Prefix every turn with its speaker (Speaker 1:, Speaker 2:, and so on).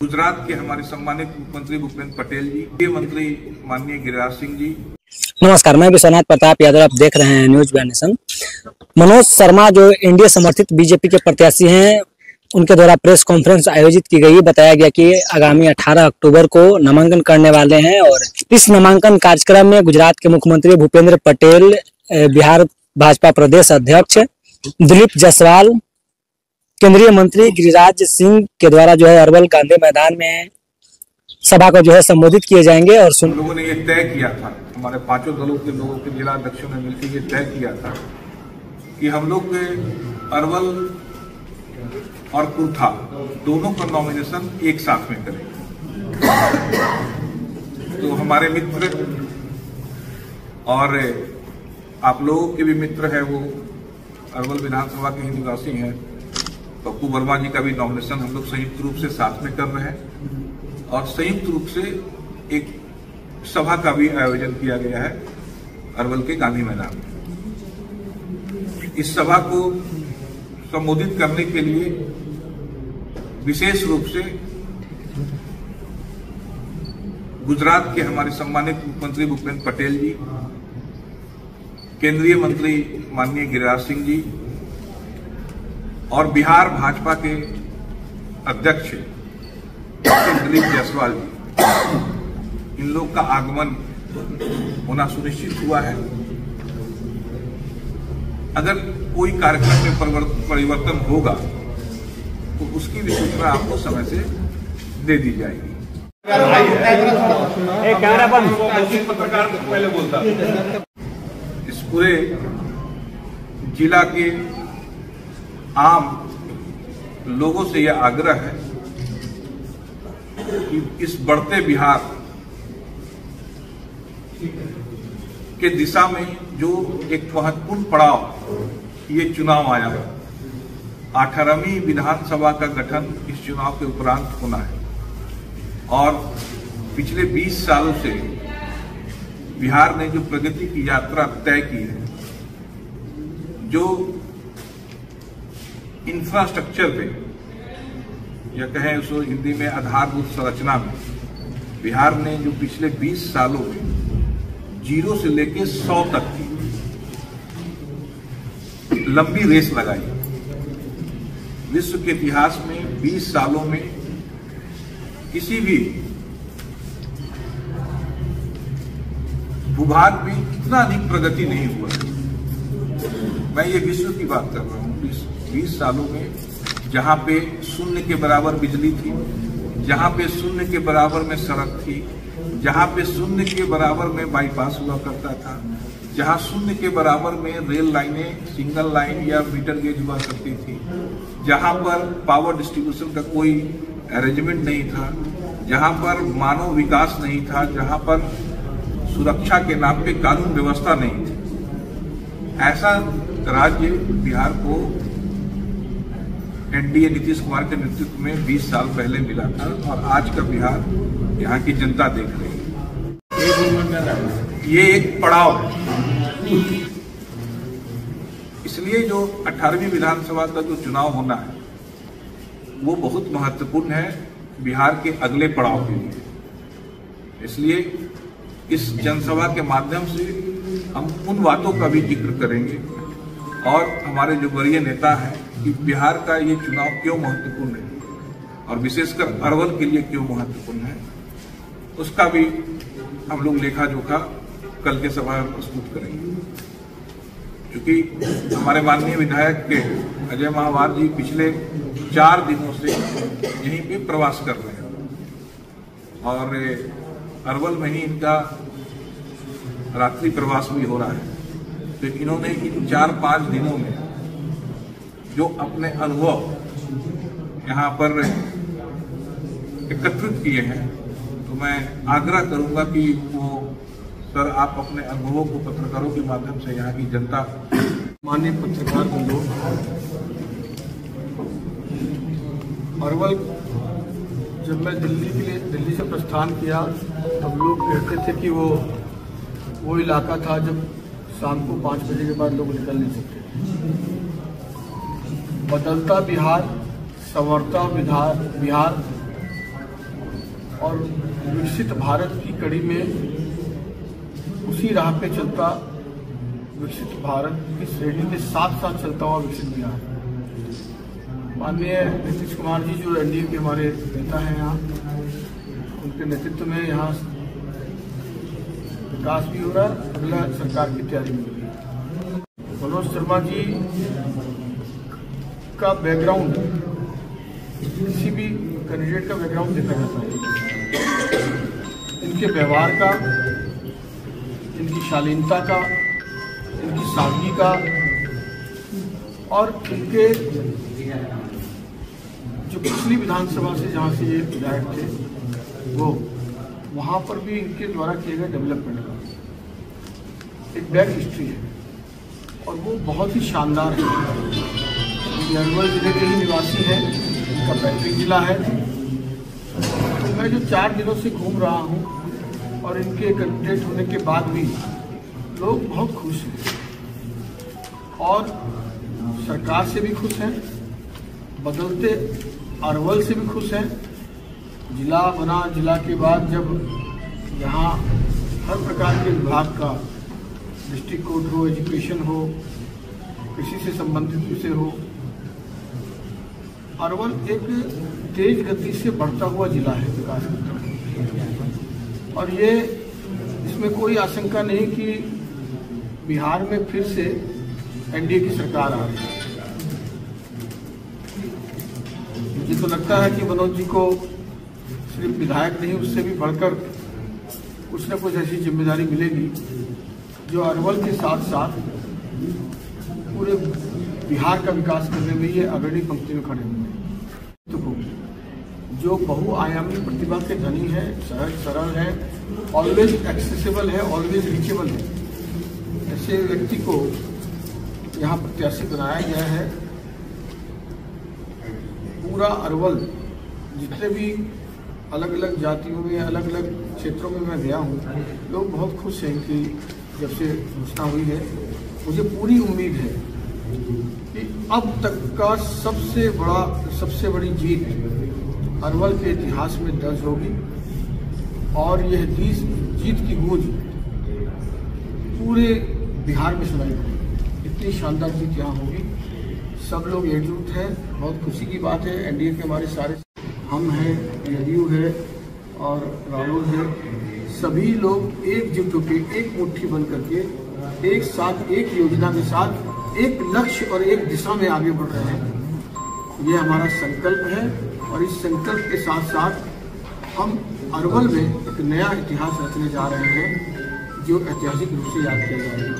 Speaker 1: गुजरात के हमारे सम्मानित मुख्यमंत्री भूपेंद्र पटेल जी, गृह मंत्री माननीय गिरिराज सिंह जी।
Speaker 2: नमस्कार, मैं विश्वनाथ प्रताप यादव, आप देख रहे हैं न्यूज बिहार नेशन। मनोज शर्मा जो एनडीए समर्थित बीजेपी के प्रत्याशी हैं, उनके द्वारा प्रेस कॉन्फ्रेंस आयोजित की गई। बताया गया कि आगामी 18 अक्टूबर को नामांकन करने वाले हैं और इस नामांकन कार्यक्रम में गुजरात के मुख्यमंत्री भूपेंद्र पटेल, बिहार भाजपा प्रदेश अध्यक्ष दिलीप जायसवाल, केंद्रीय मंत्री गिरिराज सिंह के द्वारा जो है अरवल गांधी मैदान में सभा को जो है संबोधित किए जाएंगे। और
Speaker 1: हम लोगों ने ये तय किया था, हमारे पांचों दलों के लोगों के जिला अध्यक्षों ने मिलकर ये तय किया था कि हम लोग अरवल और कुर्था दोनों का नॉमिनेशन एक साथ में करेंगे। तो हमारे मित्र और आप लोगों के भी मित्र है, वो अरवल विधानसभा के ही निवासी हैं, पप्पू वर्मा जी का भी नॉमिनेशन हम लोग संयुक्त रूप से साथ में कर रहे हैं और संयुक्त रूप से एक सभा का भी आयोजन किया गया है अरवल के गांधी मैदान में। इस सभा को संबोधित करने के लिए विशेष रूप से गुजरात के हमारे सम्मानित मुख्यमंत्री भूपेंद्र पटेल जी, केंद्रीय मंत्री माननीय गिरिराज सिंह जी और बिहार भाजपा के अध्यक्ष दिलीप जायसवाल जी, इन लोग का आगमन होना सुनिश्चित हुआ है। अगर कोई कार्यक्रम में परिवर्तन होगा तो उसकी भी सूचना आपको समय से दे दी जाएगी। पत्रकार पहले बोलता, इस पूरे जिला के आम लोगों से यह आग्रह है कि इस बढ़ते बिहार के दिशा में जो एक महत्वपूर्ण पड़ाव ये चुनाव आया है, 18वीं विधानसभा का गठन इस चुनाव के उपरांत होना है और पिछले 20 सालों से बिहार ने जो प्रगति की यात्रा तय की है, जो इंफ्रास्ट्रक्चर पे या कहें उसको हिंदी में आधारभूत संरचना में बिहार ने जो पिछले 20 सालों में 0 से लेकर 100 तक की लंबी रेस लगाई। विश्व के इतिहास में 20 सालों में किसी भी भूभाग में इतना अधिक प्रगति नहीं हुआ। मैं ये विश्व की बात कर रहा हूँ। 20 सालों में जहां पे शून्य के बराबर बिजली थी, जहां पे शून्य के बराबर में सड़क थी, जहां पे शून्य के बराबर में बाईपास हुआ करता था, जहां शून्य के बराबर में रेल लाइनें सिंगल लाइन या मीटर गेज हुआ करती थी, जहां पर पावर डिस्ट्रीब्यूशन का कोई अरेंजमेंट नहीं था, जहां पर मानव विकास नहीं था, जहां पर सुरक्षा के नाम पे कानून व्यवस्था नहीं थी, ऐसा राज्य बिहार को एनडीए नीतीश कुमार के नेतृत्व में 20 साल पहले मिला था और आज का बिहार यहाँ की जनता देख रही है। ये एक पड़ाव है। इसलिए जो 18वीं विधानसभा का जो चुनाव होना है वो बहुत महत्वपूर्ण है बिहार के अगले पड़ाव के लिए। इसलिए इस जनसभा के माध्यम से हम उन बातों का भी जिक्र करेंगे और हमारे जो वरीय नेता हैं कि बिहार का ये चुनाव क्यों महत्वपूर्ण है और विशेषकर अरवल के लिए क्यों महत्वपूर्ण है, उसका भी हम लोग लेखा जोखा कल के सभा में प्रस्तुत करेंगे। क्योंकि हमारे माननीय विधायक के अजय महावार जी पिछले 4 दिनों से यहीं पे प्रवास कर रहे हैं और अरवल में ही इनका रात्रि प्रवास भी हो रहा है। तो इन्होंने इन 4-5 दिनों में जो अपने अनुभव यहाँ पर एकत्रित किए हैं, तो मैं आग्रह करूंगा कि वो सर आप अपने अनुभवों को पत्रकारों के माध्यम से यहाँ की जनता।
Speaker 3: माननीय पत्रकार बंधु, अरवल जब मैं दिल्ली से प्रस्थान किया तब लोग कहते थे कि वो इलाका था जब शाम को 5 बजे के बाद लोग निकल नहीं सकते। बदलता बिहार, संवरता बिहार और विकसित भारत की कड़ी में उसी राह पे चलता विकसित भारत की श्रेणी के साथ साथ चलता हुआ विकसित बिहार। माननीय नीतीश कुमार जी जो एनडीए के हमारे नेता हैं यहाँ, उनके नेतृत्व में यहाँ विकास भी हो रहा है, अगला सरकार की तैयारी भी हो रही है। मनोज शर्मा जी का बैकग्राउंड किसी भी कैंडिडेट का बैकग्राउंड देखा जाता है, इनके व्यवहार का, इनकी शालीनता का, इनकी सादगी का और इनके जो पिछली विधानसभा से जहाँ से ये विधायक थे वो वहाँ पर भी इनके द्वारा किए गए डेवलपमेंट का एक बैक हिस्ट्री है और वो बहुत ही शानदार है। ये अरवल जिले के ही निवासी है, इनका पैतृक जिला है। तो मैं जो 4 दिनों से घूम रहा हूँ और इनके कैंडिडेट होने के बाद भी लोग बहुत खुश हैं और सरकार से भी खुश हैं, बदलते अरवल से भी खुश हैं। जिला बना, जिला के बाद जब यहाँ हर प्रकार के विभाग का डिस्ट्रिक्ट कोर्ट हो, एजुकेशन हो, कृषि से संबंधित विषय हो, अरवल एक तेज गति से बढ़ता हुआ जिला है विकास की तरफ। और ये इसमें कोई आशंका नहीं कि बिहार में फिर से एनडीए की सरकार आ रही है। मुझे तो लगता है कि मनोज जी को सिर्फ विधायक नहीं, उससे भी बढ़कर कुछ न कुछ ऐसी जिम्मेदारी मिलेगी जो अरवल के साथ साथ पूरे बिहार का विकास करने में ये अग्रणी पंक्ति में खड़े हुए हैं। तो जो बहुआयामी प्रतिभा के धनी है, सहज सरल है, ऑलवेज एक्सेसिबल है, ऑलवेज रीचेबल है, ऐसे व्यक्ति को यहाँ प्रत्याशी बनाया गया है। पूरा अरवल जितने भी अलग अलग जातियों में, अलग अलग क्षेत्रों में मैं गया हूँ, लोग बहुत खुश हैं कि जब से घोषणा हुई है। मुझे पूरी उम्मीद है कि अब तक का सबसे बड़ी जीत अरवल के इतिहास में दर्ज होगी और यह जीत की गूंज पूरे बिहार में सुनाई देगी। इतनी शानदार जीत यहाँ होगी। सब लोग एकजुट हैं, बहुत खुशी की बात है। एनडीए के हमारे सारे हम हैं, जदयू है और राहुल है, सभी लोग एकजुट होकर एक मुट्ठी बन करके एक साथ, एक योजना के साथ, एक लक्ष्य और एक दिशा में आगे बढ़ रहे हैं। ये हमारा संकल्प है और इस संकल्प के साथ साथ हम अरवल में एक नया इतिहास रचने जा रहे हैं जो ऐतिहासिक रूप से याद किया जाएगा।